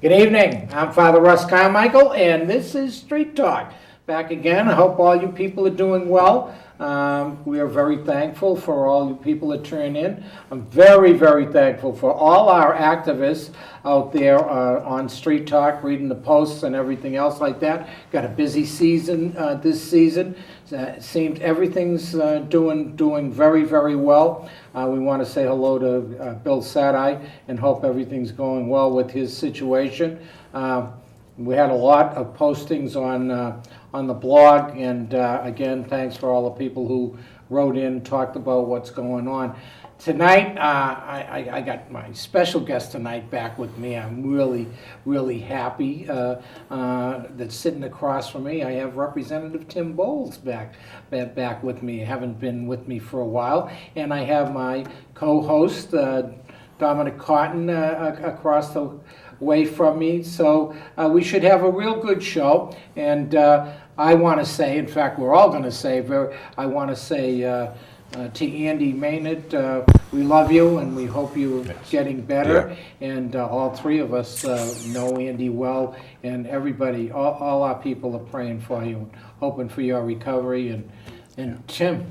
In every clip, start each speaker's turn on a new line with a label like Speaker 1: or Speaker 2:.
Speaker 1: Good evening. I'm Father Russ Carmichael, and this is Street Talk. Back again. I hope all you people are doing well. We are very thankful for all you people that turn in. I'm very, very thankful for all our activists out there on Street Talk, reading the posts and everything else like that. Got a busy season this season. It seems everything's doing very, very well. We want to say hello to Bill Sadai and hope everything's going well with his situation. We had a lot of postings on the blog, and again, thanks for all the people who wrote in, talked about what's going on. Tonight, I got my special guest tonight back with me. I'm really, really happy that's sitting across from me. I have Representative Tim Bowles back with me. Haven't been with me for a while, and I have my co-host Dominic across the way from me. So we should have a real good show, and I want to say, in fact, we're all going to say, I want to say to Andy Maynard, we love you and we hope you're getting better. Yeah. And all three of us know Andy well, and everybody, all our people are praying for you, and hoping for your recovery. And Tim,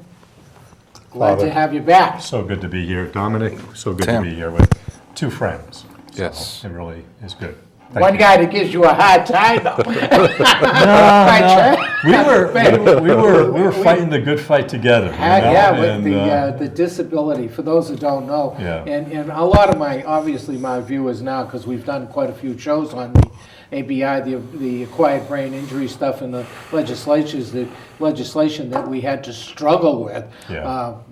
Speaker 1: glad to have you back.
Speaker 2: So good to be here. Dominic, so good to be here with two friends. So
Speaker 3: yes.
Speaker 2: It really is good.
Speaker 1: One guy that gives you a hard time, though.
Speaker 2: We were fighting the good fight together.
Speaker 1: With the disability, for those who don't know.
Speaker 2: Yeah.
Speaker 1: And a lot of my viewers now, because we've done quite a few shows on the ABI, the acquired brain injury stuff, and the legislation that we had to struggle with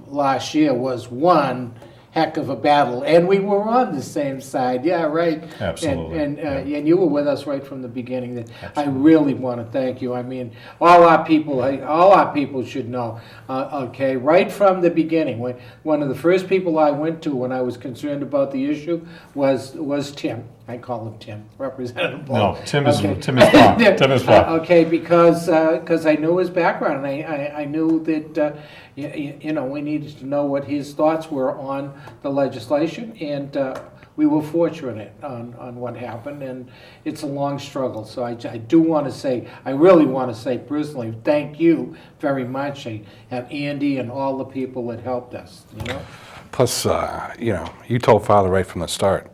Speaker 1: last year was one heck of a battle, and we were on the same side. Yeah, right.
Speaker 2: Absolutely.
Speaker 1: And you were with us right from the beginning. I really want to thank you. I mean, all our people should know. Okay, right from the beginning, one of the first people I went to when I was concerned about the issue was Tim. I call him Tim, Representative Ball.
Speaker 2: No, Tim is fine. Tim is fine.
Speaker 1: Okay, because I knew his background. I knew that we needed to know what his thoughts were on the legislation, and we were fortunate on what happened. And it's a long struggle. So I do want to say, I really want to say personally, thank you very much. I have Andy and all the people that helped us.
Speaker 3: Plus, you told Father right from the start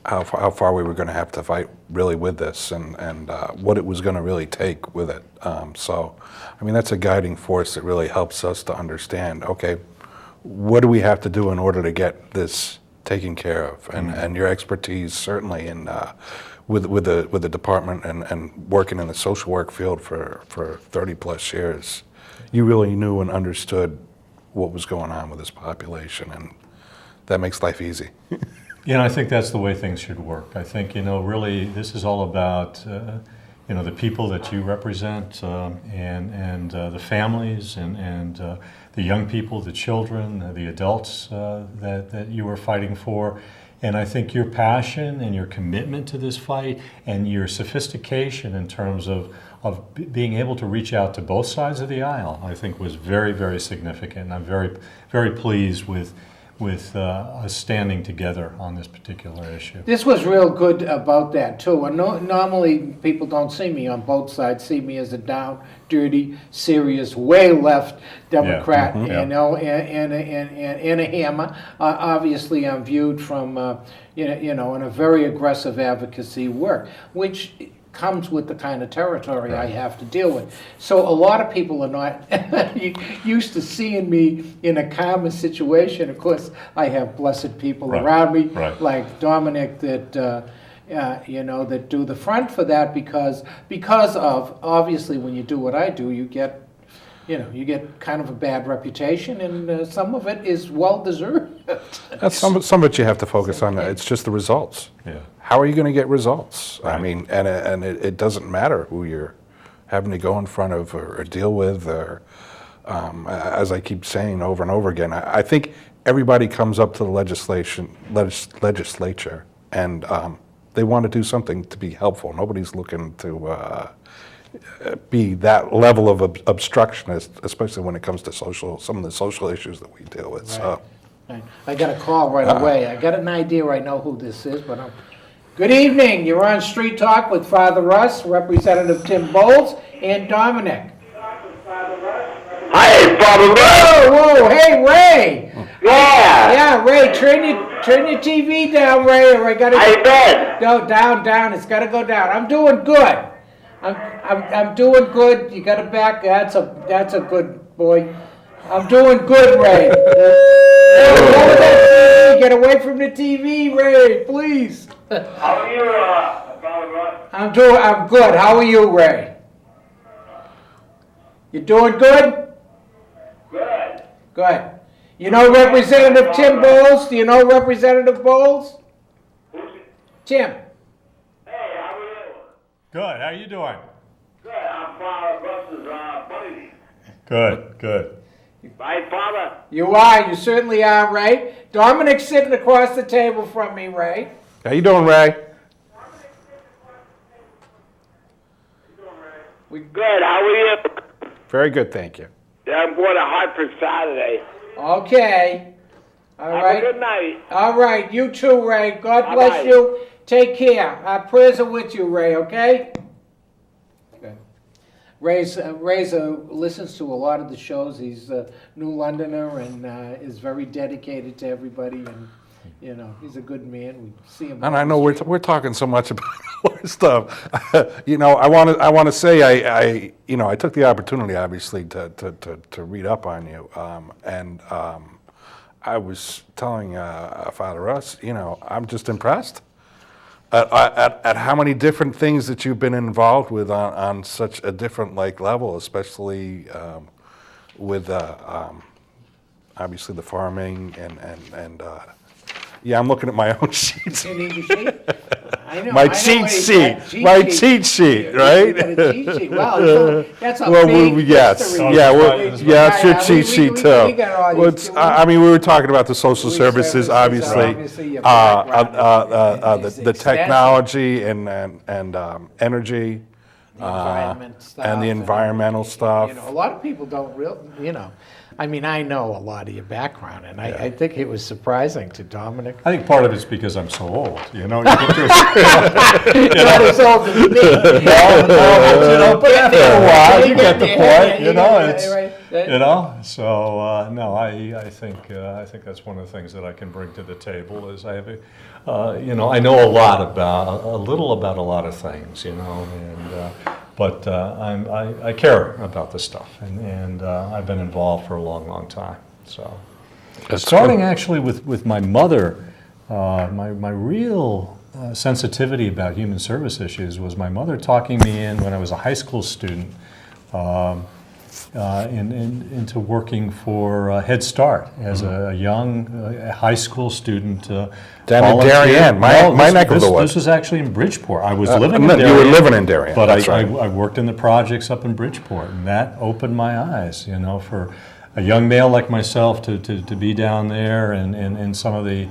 Speaker 3: how far we were going to have to fight really with this, and what it was going to really take with it. So, I mean, that's a guiding force that really helps us to understand, okay, what do we have to do in order to get this taken care of? And your expertise, certainly, in with the department and working in the social work field for 30 plus years, you really knew and understood what was going on with this population, and that makes life easy.
Speaker 2: I think that's the way things should work. I think, really this is all about, the people that you represent and the families and the young people, the children, the adults that you are fighting for. And I think your passion and your commitment to this fight and your sophistication in terms of being able to reach out to both sides of the aisle, I think was very, very significant. And I'm very, very pleased with us standing together on this particular issue.
Speaker 1: This was real good about that too. And normally people don't see me on both sides, see me as a down, dirty, serious, way left Democrat, and a hammer. Obviously, I'm viewed from in a very aggressive advocacy work, which comes with the kind of territory I have to deal with. So a lot of people are not used to seeing me in a calmer situation. Of course, I have blessed people around me, like Dominic, that that do the front for that, because of, obviously, when you do what I do, you get kind of a bad reputation, and some of it is well deserved.
Speaker 3: That's some of it you have to focus on. It's just the results.
Speaker 2: Yeah.
Speaker 3: How are you going to get results?
Speaker 2: Right.
Speaker 3: I mean, and it doesn't matter who you're having to go in front of or deal with, or as I keep saying over and over again, I think everybody comes up to the legislature and they want to do something to be helpful. Nobody's looking to be that level of obstructionist, especially when it comes to some of the social issues that we deal with.
Speaker 1: Right.
Speaker 3: So,
Speaker 1: I got a call right away. I got an idea. I know who this is, but Good evening. You're on Street Talk with Father Russ, Representative Tim Bowles, and Dominic.
Speaker 4: Hi, Father Russ.
Speaker 1: Whoa, hey, Ray.
Speaker 4: Yeah.
Speaker 1: Yeah, Ray, turn your TV down, Ray, or I gotta.
Speaker 4: I bet.
Speaker 1: No, down. It's gotta go down. I'm doing good. I'm doing good. You gotta back. That's a good boy. I'm doing good, Ray. Get away from the TV, Ray, please.
Speaker 4: How are you, Father Russ?
Speaker 1: I'm good. How are you, Ray? You doing good?
Speaker 4: Good.
Speaker 1: Good. You know Representative Tim Bowles? Do you know Representative Bowles?
Speaker 4: Who's it?
Speaker 1: Tim.
Speaker 4: Hey, how are you?
Speaker 2: Good. How you doing?
Speaker 4: Good. I'm Father Russ's buddy.
Speaker 2: Good.
Speaker 4: Right, Father?
Speaker 1: You are. You certainly are, Ray. Dominic's sitting across the table from me, Ray.
Speaker 3: How you doing, Ray?
Speaker 4: Good. How are you?
Speaker 3: Very good, thank you.
Speaker 4: Yeah, I'm going to Hartford Saturday.
Speaker 1: Okay. All
Speaker 4: Have
Speaker 1: right.
Speaker 4: a good night.
Speaker 1: All right. You too, Ray. God bless
Speaker 4: Bye-bye.
Speaker 1: you. Take care. Our prayers are with you, Ray, okay? Good. Ray's listens to a lot of the shows. He's a New Londoner and is very dedicated to everybody. And, you know, he's a good man. We see him.
Speaker 3: And I know we're talking so much about all this stuff. You know, I want to say I took the opportunity, obviously, to read up on you, and I was telling Father Russ, you know, I'm just impressed at how many different things that you've been involved with on such a different level, especially with obviously the farming and yeah, I'm looking at my own sheets.
Speaker 1: You need your sheet? I know.
Speaker 3: My cheat sheet, my cheat sheet, right?
Speaker 1: You got a cheat sheet. Wow, that's a
Speaker 3: Well,
Speaker 1: big
Speaker 3: yes,
Speaker 1: history.
Speaker 3: yeah, it's your cheat sheet
Speaker 1: we
Speaker 3: too.
Speaker 1: got all
Speaker 3: Well,
Speaker 1: these-
Speaker 3: I mean, we were talking about the social services, obviously,
Speaker 1: your background is
Speaker 3: the
Speaker 1: extensive.
Speaker 3: technology and energy,
Speaker 1: The environment stuff
Speaker 3: and the environmental stuff.
Speaker 1: You know, a lot of people don't you know, I mean, I know a lot of your background, and I think it was surprising to Dominic.
Speaker 2: I think part of it's because I'm so old, you know. You get to,
Speaker 1: Not as old as me.
Speaker 2: but after a while, you get the point, you know.
Speaker 1: Yeah,
Speaker 2: It's,
Speaker 1: right.
Speaker 2: you know. So no, I think that's one of the things that I can bring to the table is I have you know, I know a little about a lot of things, you know, and but I care about this stuff, and I've been involved for a long time. So starting actually with my mother, my real sensitivity about human service issues was my mother talking me in when I was a high school student. Into working for Head Start as a young high school student.
Speaker 3: Down in Darien, my neck of the woods.
Speaker 2: This was actually in Bridgeport. I was living in
Speaker 3: You
Speaker 2: Darien.
Speaker 3: were living in Darien,
Speaker 2: But
Speaker 3: that's
Speaker 2: I
Speaker 3: right.
Speaker 2: worked in the projects up in Bridgeport, and that opened my eyes, you know, for a young male like myself to be down there and some of the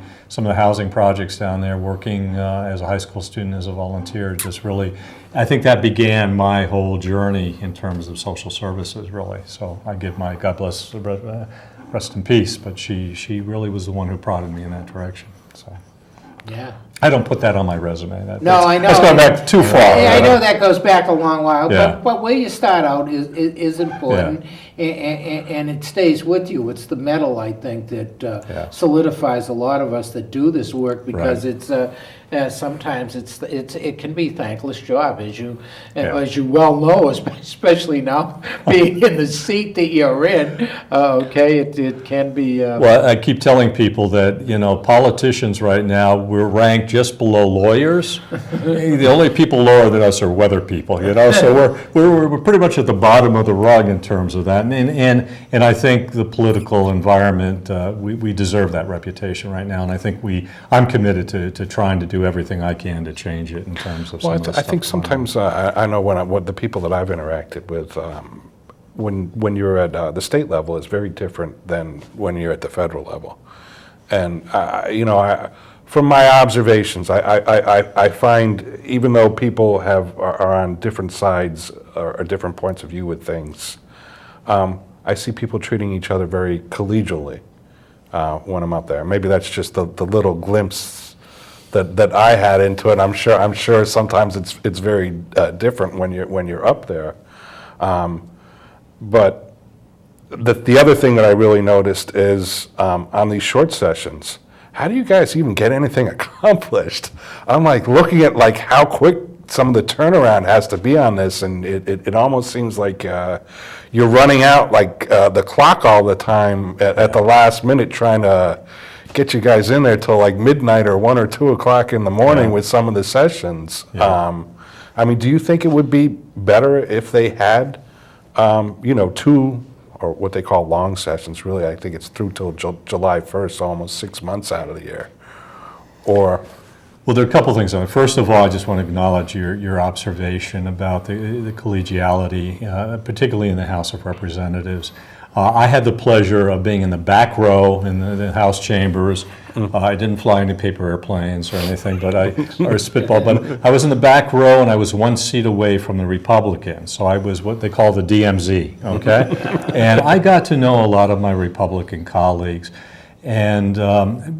Speaker 2: housing projects down there, working as a high school student, as a volunteer, just really, I think that began my whole journey in terms of social services, really. So I give my, God bless, rest in peace, but she really was the one who prodded me in that direction. So
Speaker 1: Yeah.
Speaker 2: I don't put that on my resume.
Speaker 1: No, I know.
Speaker 2: That's gone back too far.
Speaker 1: Yeah, I know that goes back a long while,
Speaker 2: Yeah.
Speaker 1: but where you start out is important, and it stays with you. It's the metal, I think, that solidifies a lot of us that do this work, because
Speaker 2: Right.
Speaker 1: it's sometimes it can be a thankless job, as you well know, especially now being in the seat that you're in. Okay, it can be.
Speaker 2: Well, I keep telling people that, you know, politicians right now, we're ranked just below lawyers. The only people lower than us are weather people, you know, so we're pretty much at the bottom of the rug in terms of that. And I think the political environment, we deserve that reputation right now, and I think I'm committed to trying to do everything I can to change it in terms of some
Speaker 3: Well,
Speaker 2: of the
Speaker 3: I
Speaker 2: stuff
Speaker 3: think
Speaker 2: going on.
Speaker 3: sometimes I know what the people that I've interacted with, when you're at the state level, is very different than when you're at the federal level. And you know, from my observations, I find even though people are on different sides or different points of view with things, I see people treating each other very collegially when I'm up there. Maybe that's just the little glimpse that I had into it. I'm sure sometimes it's very different when you're up there. But the other thing that I really noticed is on these short sessions, how do you guys even get anything accomplished? I'm like looking at like how quick some of the turnaround has to be on this, and it almost seems like you're running out like the clock all the time at the last minute, trying to get you guys in there till like midnight or 1 or 2 o'clock in the morning with some of the sessions.
Speaker 2: Yeah.
Speaker 3: I mean, do you think it would be better if they had, 2 or what they call long sessions? Really, I think it's through till July 1st, so almost 6 months out of the year. Or
Speaker 2: Well, there are a couple things. First of all, I just want to acknowledge your observation about the collegiality, particularly in the House of Representatives. I had the pleasure of being in the back row in the House chambers. I didn't fly any paper airplanes or anything, or spitball, but I was in the back row and I was 1 seat away from the Republicans. So I was what they call the DMZ, okay? And I got to know a lot of my Republican colleagues and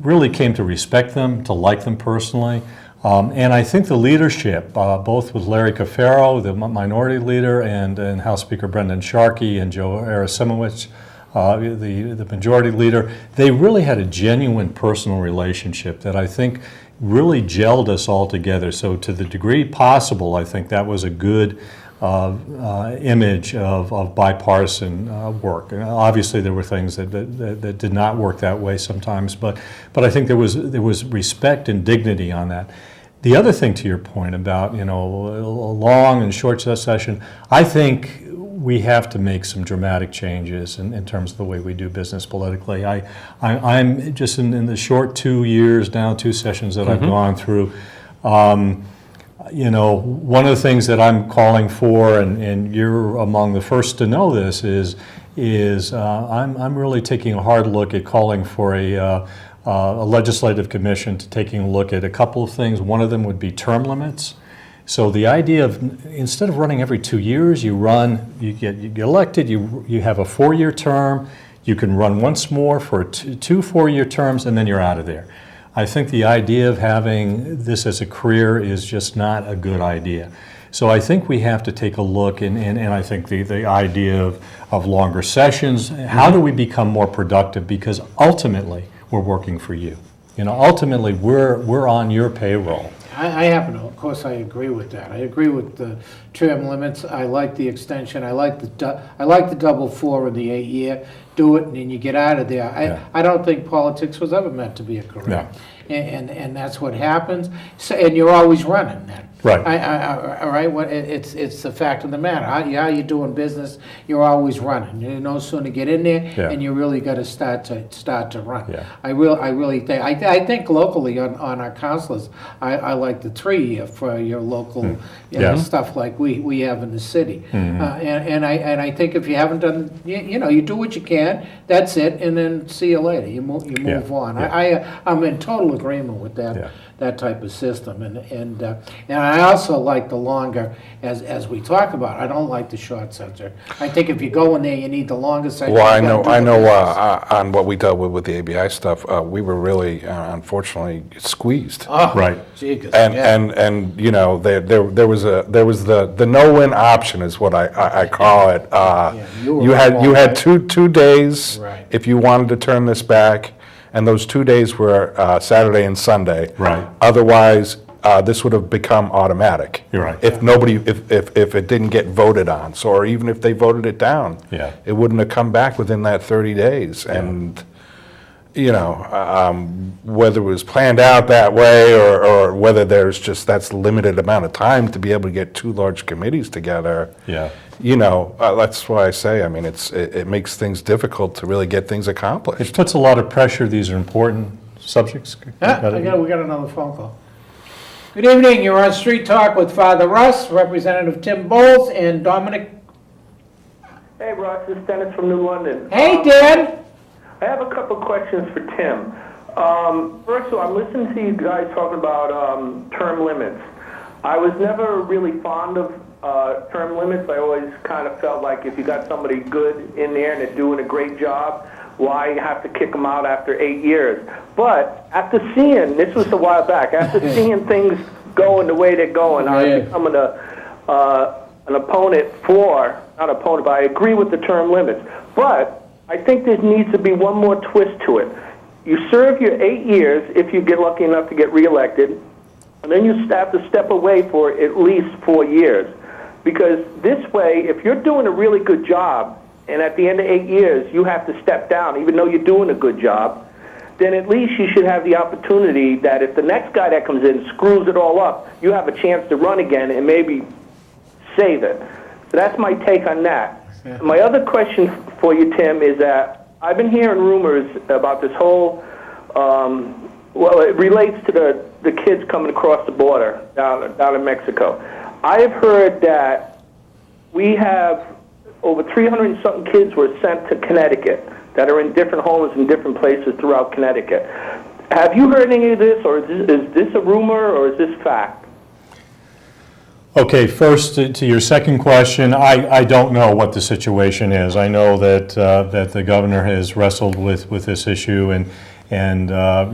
Speaker 2: really came to respect them, to like them personally. And I think the leadership, both with Larry Cafaro, the minority leader, and House Speaker Brendan Sharkey and Joe Arasimowicz, the majority leader, they really had a genuine personal relationship that I think really gelled us all together. So to the degree possible, I think that was a good image of bipartisan work. And obviously, there were things that did not work that way sometimes, but I think there was respect and dignity on that. The other thing, to your point about a long and short session, I think we have to make some dramatic changes in terms of the way we do business politically. I'm just in the short 2 years now, 2 sessions that I've gone through. One of the things that I'm calling for, and you're among the first to know this, is I'm really taking a hard look at calling for a legislative commission to taking a look at a couple of things. One of them would be term limits. So the idea of instead of running every 2 years, you get elected, you have a 4-year term, you can run once more for two 4-year terms, and then you're out of there. I think the idea of having this as a career is just not a good idea. So I think we have to take a look, and I think the idea of longer sessions, how do we become more productive? Because ultimately, we're working for you. Ultimately, we're on your payroll.
Speaker 1: I happen to, of course, I agree with that. I agree with the term limits. I like the extension. I like the double 4 and the 8-year. Do it and then you get out of there. I don't think politics was ever meant to be a career.
Speaker 2: No.
Speaker 1: And that's what happens. So, and you're always running then.
Speaker 2: Right.
Speaker 1: All right. It's the fact of the matter. How you're doing business, you're always running. You no sooner get in there, and you really got to start to run.
Speaker 2: Yeah.
Speaker 1: I really think. I think locally on our councilors, I like the 3-year for your local stuff like we have in the city. And I think if you haven't done, you do what you can. That's it, and then see you later. You move on. I'm in total agreement with that.
Speaker 2: Yeah.
Speaker 1: That type of system, and I also like the longer, as we talk about. I don't like the short session. I think if you go in there, you need the longer session.
Speaker 3: Well, I know. On what we dealt with the ABI stuff, we were really unfortunately squeezed.
Speaker 1: Oh,
Speaker 2: Right.
Speaker 1: Jesus,
Speaker 3: And there was the no-win option is what I call it.
Speaker 1: you
Speaker 3: had two days
Speaker 1: Right.
Speaker 3: if you wanted to turn this back, and those 2 days were Saturday and Sunday.
Speaker 2: Right.
Speaker 3: Otherwise, this would have become automatic.
Speaker 2: You're right.
Speaker 3: If it didn't get voted on, or even if they voted it down, it wouldn't have come back within that 30 days. And whether it was planned out that way or whether there's just that's limited amount of time to be able to get 2 large committees together.
Speaker 2: Yeah.
Speaker 3: That's why I say, I mean, it makes things difficult to really get things accomplished.
Speaker 2: It puts a lot of pressure. These are important subjects.
Speaker 1: we got another phone call. Good evening. You're on Street Talk with Father Russ, Representative Tim Bowles, and Dominic.
Speaker 5: Hey, Russ, it's Dennis from New London.
Speaker 1: Hey, Dan.
Speaker 5: I have a couple questions for Tim. First of all, I'm listening to you guys talking about term limits. I was never really fond of term limits. I always kind of felt like if you got somebody good in there and they're doing a great job, why have to kick them out after 8 years. But after seeing, this was a while back, after seeing things going the way they're going, I'm becoming an opponent for, not opponent, but I agree with the term limits. But I think there needs to be one more twist to it. You serve your 8 years if you get lucky enough to get reelected, and then you have to step away for at least 4 years. Because this way, if you're doing a really good job, and at the end of 8 years you have to step down, even though you're doing a good job, then at least you should have the opportunity that if the next guy that comes in screws it all up, you have a chance to run again and maybe save it. So that's my take on that.
Speaker 1: Yeah.
Speaker 5: My other question for you, Tim, is that I've been hearing rumors about this whole, well, it relates to the kids coming across the border down in Mexico. I have heard that we have over 300 and something kids were sent to Connecticut that are in different homes in different places throughout Connecticut. Have you heard any of this, or is this a rumor, or is this fact?
Speaker 2: Okay, first to your second question, I don't know what the situation is. I know that that the governor has wrestled with this issue and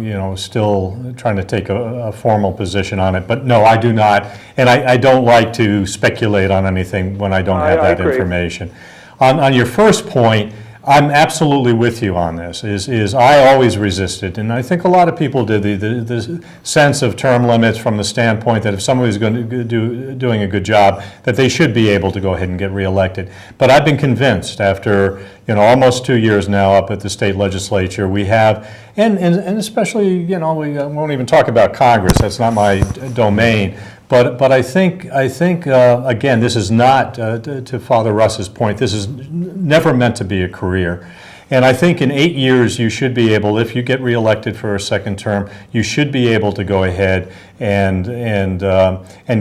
Speaker 2: you know, still trying to take a formal position on it. But no, I do not, and I don't like to speculate on anything when I don't have that information. On your first point, I'm absolutely with you on this. Is I always resisted, and I think a lot of people did, the sense of term limits from the standpoint that if somebody's going to doing a good job, that they should be able to go ahead and get reelected. But I've been convinced after, you know, almost 2 years now up at the state legislature, we have, and especially, you know, we won't even talk about Congress. That's not my domain. But I think again, this is not, to Father Russ's point, this is never meant to be a career. And I think in 8 years you should be able, if you get reelected for a second term, you should be able to go ahead and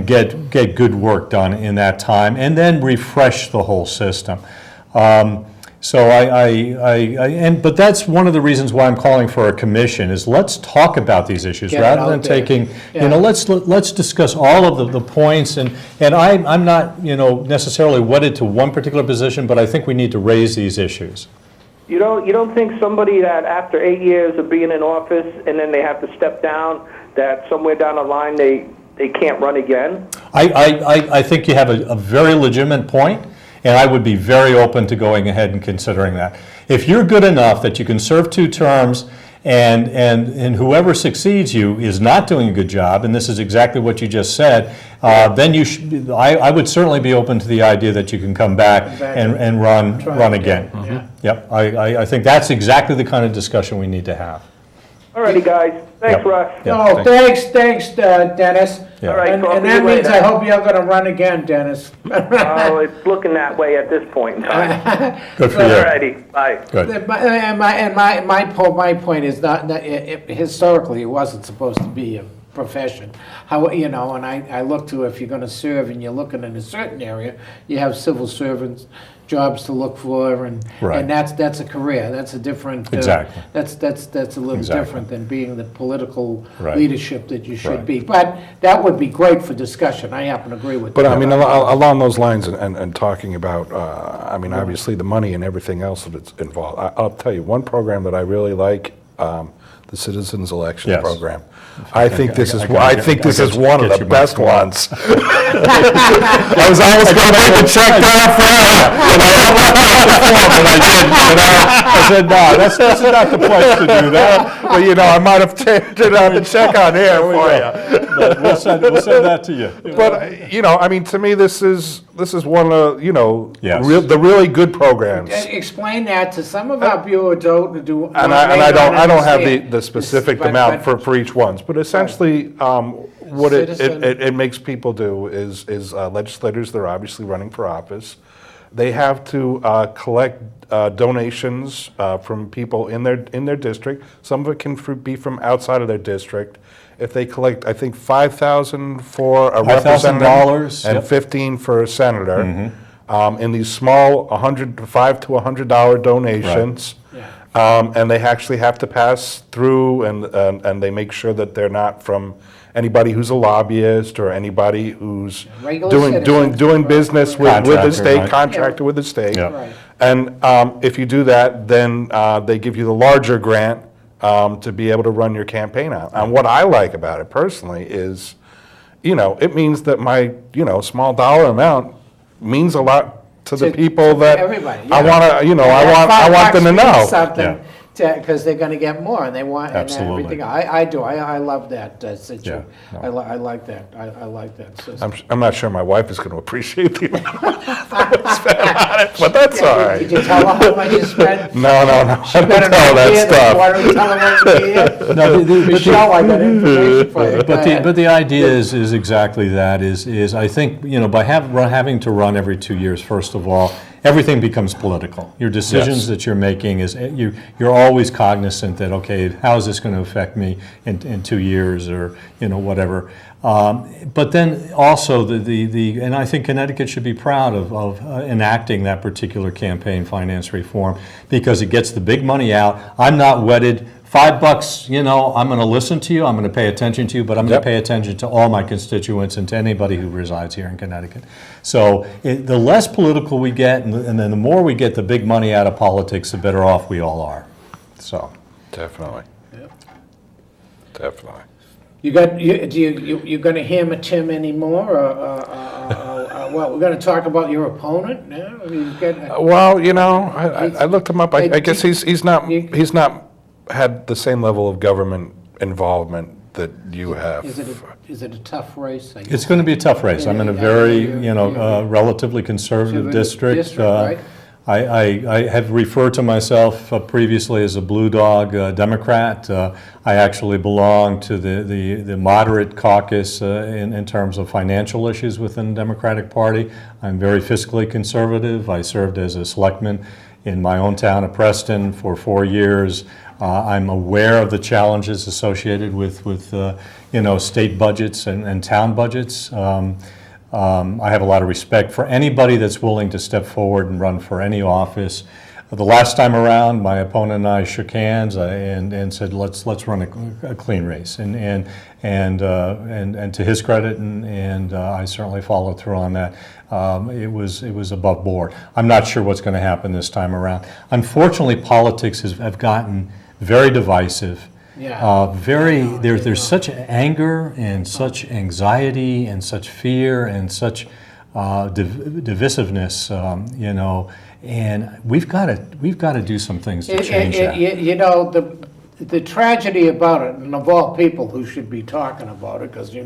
Speaker 2: get good work done in that time, and then refresh the whole system. So but that's one of the reasons why I'm calling for a commission, is let's talk about these issues rather than taking, you know, let's discuss all of the points, and I'm not, you know, necessarily wedded to one particular position, but I think we need to raise these issues.
Speaker 5: You don't think somebody that after 8 years of being in office and then they have to step down, that somewhere down the line they can't run again?
Speaker 2: I think you have a very legitimate point. And I would be very open to going ahead and considering that. If you're good enough that you can serve 2 terms and whoever succeeds you is not doing a good job, and this is exactly what you just said, then you should, I would certainly be open to the idea that you can come back and run again.
Speaker 1: Yeah.
Speaker 2: Yep, I think that's exactly the kind of discussion we need to have.
Speaker 5: All righty, guys. Thanks, Russ.
Speaker 1: No, thanks, Dennis.
Speaker 2: Yeah.
Speaker 5: All right,
Speaker 1: And
Speaker 5: talk to
Speaker 1: that
Speaker 5: you
Speaker 1: means
Speaker 5: later.
Speaker 1: I hope you're going to run again, Dennis.
Speaker 5: Oh, it's looking that way at this point in time.
Speaker 2: Good for
Speaker 5: All
Speaker 2: you.
Speaker 5: righty, bye.
Speaker 2: Good.
Speaker 1: My point is not historically it wasn't supposed to be a profession. How, you know, and I look to, if you're going to serve and you're looking in a certain area, you have civil servants jobs to look for, and
Speaker 2: Right.
Speaker 1: and that's a career. That's a different.
Speaker 2: Exactly.
Speaker 1: That's a little
Speaker 2: Exactly.
Speaker 1: different than being the political
Speaker 2: Right.
Speaker 1: leadership that you should
Speaker 2: Right.
Speaker 1: be. But that would be great for discussion. I happen to agree with
Speaker 3: But
Speaker 1: that.
Speaker 3: I mean, along those lines and talking about, I mean, obviously the money and everything else that's involved, I'll tell you, one program that I really like, the Citizens Election
Speaker 2: Yes.
Speaker 3: Program. I think this is
Speaker 2: I
Speaker 3: one of
Speaker 2: get
Speaker 3: the
Speaker 2: you
Speaker 3: best
Speaker 2: back.
Speaker 3: ones. I was almost going to make a check down for
Speaker 2: I said, no, this is not the place to do that.
Speaker 3: Well, you know, I might have turned out the check on here for you.
Speaker 2: But we'll send that to you.
Speaker 3: But, you know, I mean, to me, this is one of, you know,
Speaker 2: Yes.
Speaker 3: the really good programs.
Speaker 1: Explain that to some of our viewers don't do.
Speaker 3: And I don't have
Speaker 1: understand.
Speaker 3: the specific
Speaker 1: But-
Speaker 3: amount
Speaker 1: but-
Speaker 3: for each ones, but essentially, what
Speaker 1: Citizen-
Speaker 3: it makes people do is legislators, they're obviously running for office, they have to collect donations from people in their district. Some of it can be from outside of their district. If they collect, I think, $5,000 for a representative
Speaker 2: $5,000,
Speaker 3: and
Speaker 2: yep.
Speaker 3: $15 for a senator, in these small $5 to $100 donations. And they actually have to pass through, and they make sure that they're not from anybody who's a lobbyist or anybody who's
Speaker 1: Regular
Speaker 3: doing
Speaker 1: citizens.
Speaker 3: business with the
Speaker 2: Contractor,
Speaker 3: state,
Speaker 2: right.
Speaker 3: contractor with the state.
Speaker 2: Yeah.
Speaker 1: Right.
Speaker 3: And if you do that, then they give you the larger grant to be able to run your campaign on. And what I like about it personally is, it means that my, small dollar amount means a lot to the people that
Speaker 1: everybody,
Speaker 3: I
Speaker 1: yeah.
Speaker 3: want to, I want them to know.
Speaker 1: Something, because they're gonna get more, and they want, and
Speaker 2: Absolutely.
Speaker 1: everything. I do, I love that situation.
Speaker 2: Yeah,
Speaker 1: I like that, I like that system.
Speaker 3: I'm not sure my wife is going to appreciate the amount that was spent on it, but that's all right.
Speaker 1: Did you tell her how much you spent?
Speaker 3: No, I
Speaker 1: She
Speaker 3: don't
Speaker 1: better
Speaker 3: tell
Speaker 1: not
Speaker 3: that
Speaker 1: hear this.
Speaker 3: stuff.
Speaker 1: Why don't you tell her what you hear?
Speaker 2: No,
Speaker 1: Michelle, I got information for you. Go
Speaker 2: But
Speaker 1: ahead.
Speaker 2: the idea is exactly that, is I think, by having to run every 2 years, first of all, everything becomes political. Your decisions
Speaker 3: Yes.
Speaker 2: that you're making you're always cognizant that, okay, how is this going to affect me in 2 years or, whatever. But then also and I think Connecticut should be proud of enacting that particular campaign finance reform because it gets the big money out. I'm not wedded. $5, I'm going to listen to you, I'm going to pay attention to you, but I'm going
Speaker 3: Yep.
Speaker 2: to pay attention to all my constituents and to anybody who resides here in Connecticut. So the less political we get, and then the more we get the big money out of politics, the better off we all are. So,
Speaker 3: Definitely. Definitely.
Speaker 1: You gonna hammer Tim anymore, well, we're gonna talk about your opponent now? You've got-
Speaker 3: Well, I looked him up. I guess he's not had the same level of government involvement that you have.
Speaker 1: Is it a tough race? I guess?
Speaker 2: it's going to be a tough race. I'm in a very, relatively conservative district.
Speaker 1: Right?
Speaker 2: I have referred to myself previously as a blue dog Democrat. I actually belong to the moderate caucus in terms of financial issues within the Democratic Party. I'm very fiscally conservative. I served as a selectman in my own town of Preston for 4 years. I'm aware of the challenges associated with state budgets and town budgets. I have a lot of respect for anybody that's willing to step forward and run for any office. The last time around, my opponent and I shook hands and said, let's run a clean race. And to his credit, and I certainly followed through on that. It was above board. I'm not sure what's going to happen this time around. Unfortunately, politics have gotten very divisive.
Speaker 1: Yeah.
Speaker 2: There's such anger and such anxiety and such fear and such divisiveness, and we've got to do some things to change that.
Speaker 1: The tragedy about it, and of all people who should be talking about it, because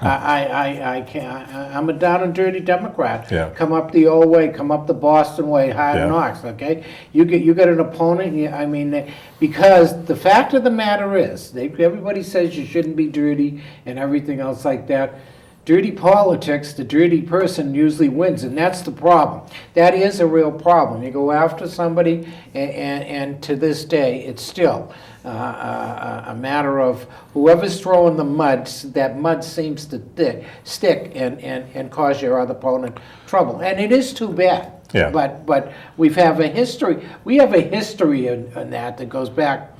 Speaker 1: I can't. I'm a down and dirty Democrat.
Speaker 2: Yeah.
Speaker 1: Come up the old way, come up the Boston way, hard
Speaker 2: Yeah.
Speaker 1: knocks. Okay, you get an opponent. Because the fact of the matter is, everybody says you shouldn't be dirty and everything else like that. Dirty politics, the dirty person usually wins, and that's the problem. That is a real problem. You go after somebody, and to this day, it's still a matter of whoever's throwing the mud, that mud seems to stick and cause your other opponent trouble. And it is too bad.
Speaker 2: Yeah.
Speaker 1: But we have a history. We have a history in that goes back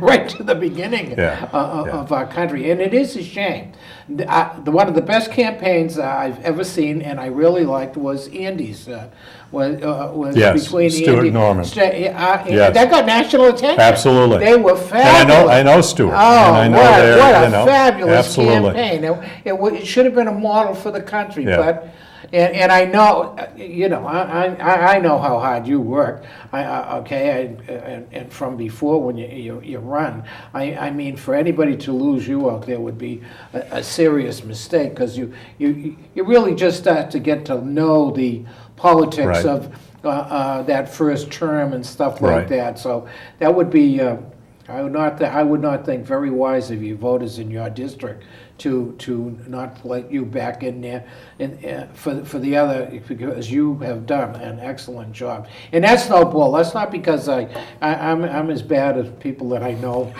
Speaker 1: right to the beginning of our country, and it is a shame. One of the best campaigns I've ever seen, and I really liked, was Andy's. Was
Speaker 2: Yes,
Speaker 1: between
Speaker 2: Stuart
Speaker 1: Andy,
Speaker 2: Norman.
Speaker 1: Yes. That got national attention.
Speaker 2: Absolutely.
Speaker 1: They were fabulous.
Speaker 2: And I know Stuart.
Speaker 1: Oh,
Speaker 2: and I know
Speaker 1: what a fabulous
Speaker 2: absolutely.
Speaker 1: campaign! It should have been a model for the country,
Speaker 2: Yeah.
Speaker 1: but. And I know, I know how hard you work. And from before when you run, I mean, for anybody to lose you out there would be a serious mistake, because you really just start to get to know the politics
Speaker 2: Right.
Speaker 1: of that first term and stuff like
Speaker 2: Right.
Speaker 1: that. So that would be. I would not think very wise of you voters in your district to not let you back in there for the other, because you have done an excellent job. And that's no bull. That's not because I'm as bad as people that I know.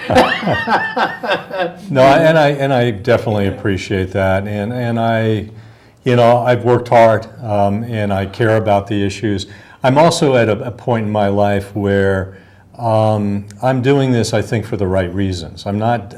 Speaker 2: No, and I definitely appreciate that, and I've worked hard, and I care about the issues. I'm also at a point in my life where I'm doing this, I think, for the right reasons. I'm not,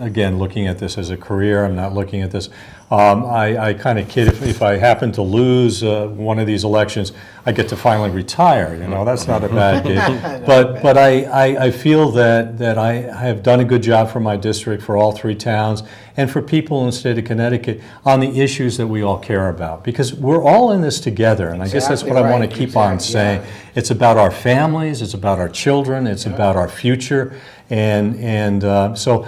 Speaker 2: again, looking at this as a career. I'm not looking at this. I kind of kid, if I happen to lose one of these elections, I get to finally retire. You know, that's not a bad gig. But I feel that I have done a good job for my district, for all 3 towns, and for people in the state of Connecticut on the issues that we all care about. Because we're all in this together, and I guess that's what I want to keep on saying. It's about our families, it's about our children, it's about our future, and so,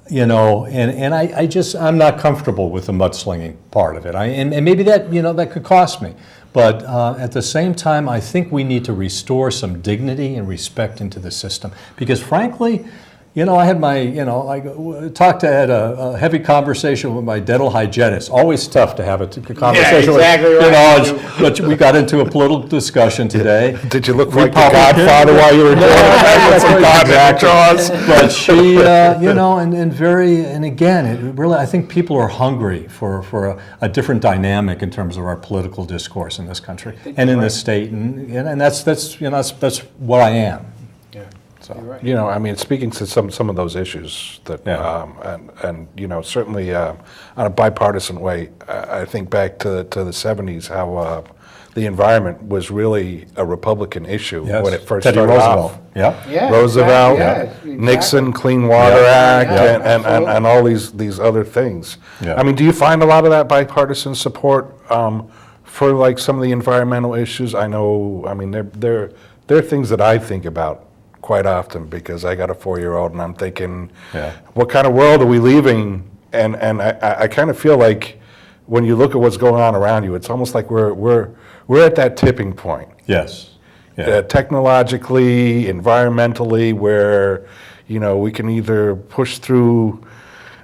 Speaker 2: you know, and I'm not comfortable with the mudslinging part of it. And maybe that, you know, that could cost me. But at the same time, I think we need to restore some dignity and respect into the system. Because frankly, you know, I had my, you know, I had a heavy conversation with my dental hygienist. Always tough to have a conversation
Speaker 1: exactly
Speaker 2: with,
Speaker 1: right.
Speaker 2: you know, but we got into a political discussion today.
Speaker 3: Did you look like the
Speaker 2: Republican.
Speaker 3: Godfather while you were doing it? With some God jaws?
Speaker 2: But she, you know, and again, it really, I think people are hungry for a different dynamic in terms of our political discourse in this country and in this state, and that's you know, that's what I am. So.
Speaker 3: You know, I mean, speaking to some of those issues that,
Speaker 2: Yeah.
Speaker 3: and you know, certainly on a bipartisan way, I think back to the 70s, how the environment was really a Republican issue
Speaker 2: Yes.
Speaker 3: when it first
Speaker 2: Teddy
Speaker 3: started
Speaker 2: Roosevelt.
Speaker 3: off.
Speaker 1: Yeah,
Speaker 3: Roosevelt,
Speaker 1: exactly, yeah,
Speaker 3: Nixon, Clean Water
Speaker 2: Yeah.
Speaker 3: Act,
Speaker 1: Yeah,
Speaker 3: and all these other things.
Speaker 2: Yeah.
Speaker 3: I mean, do you find a lot of that bipartisan support for like some of the environmental issues? I know, I mean, they're things that I think about quite often because I got a 4-year-old and I'm thinking, what kind of world are we leaving? And I kind of feel like when you look at what's going on around you, it's almost like we're at that tipping point.
Speaker 2: Yes. Yeah.
Speaker 3: Technologically, environmentally, where, you know, we can either push through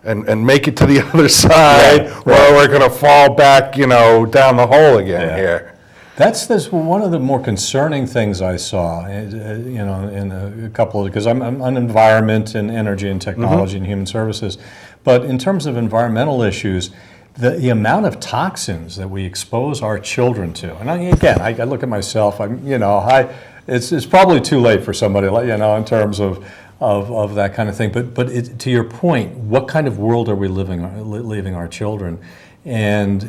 Speaker 3: and make it to the other side, or we're going to fall back, you know, down the hole again here.
Speaker 2: That's one of the more concerning things I saw, you know, in a couple of, because I'm on environment and energy and technology and human services, but in terms of environmental issues, the amount of toxins that we expose our children to, and I look at myself, it's probably too late for somebody, you know, in terms of that kind of thing, but to your point, what kind of world are we leaving our children? Yes,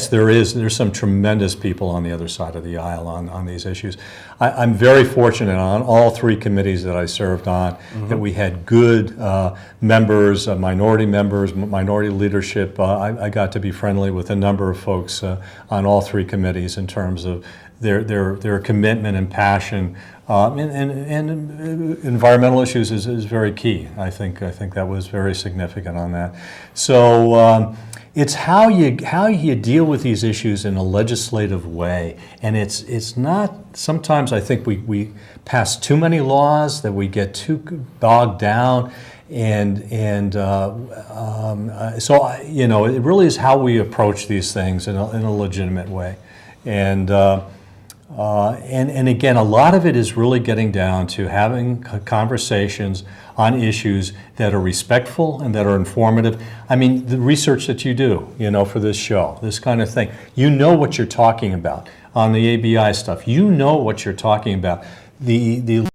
Speaker 2: there's some tremendous people on the other side of the aisle on these issues. I'm very fortunate on all 3 committees that I served on that we had good members, minority leadership. I got to be friendly with a number of folks on all 3 committees in terms of their commitment and passion. And environmental issues is very key. I think that was very significant on that. So it's how you deal with these issues in a legislative way, and it's not. Sometimes I think we pass too many laws, that we get too bogged down, so you know, it really is how we approach these things in a legitimate way, and again, a lot of it is really getting down to having conversations on issues that are respectful and that are informative. I mean, the research that you do, you know, for this show, this kind of thing, you know what you're talking about on the ABI stuff. You know what you're talking about. The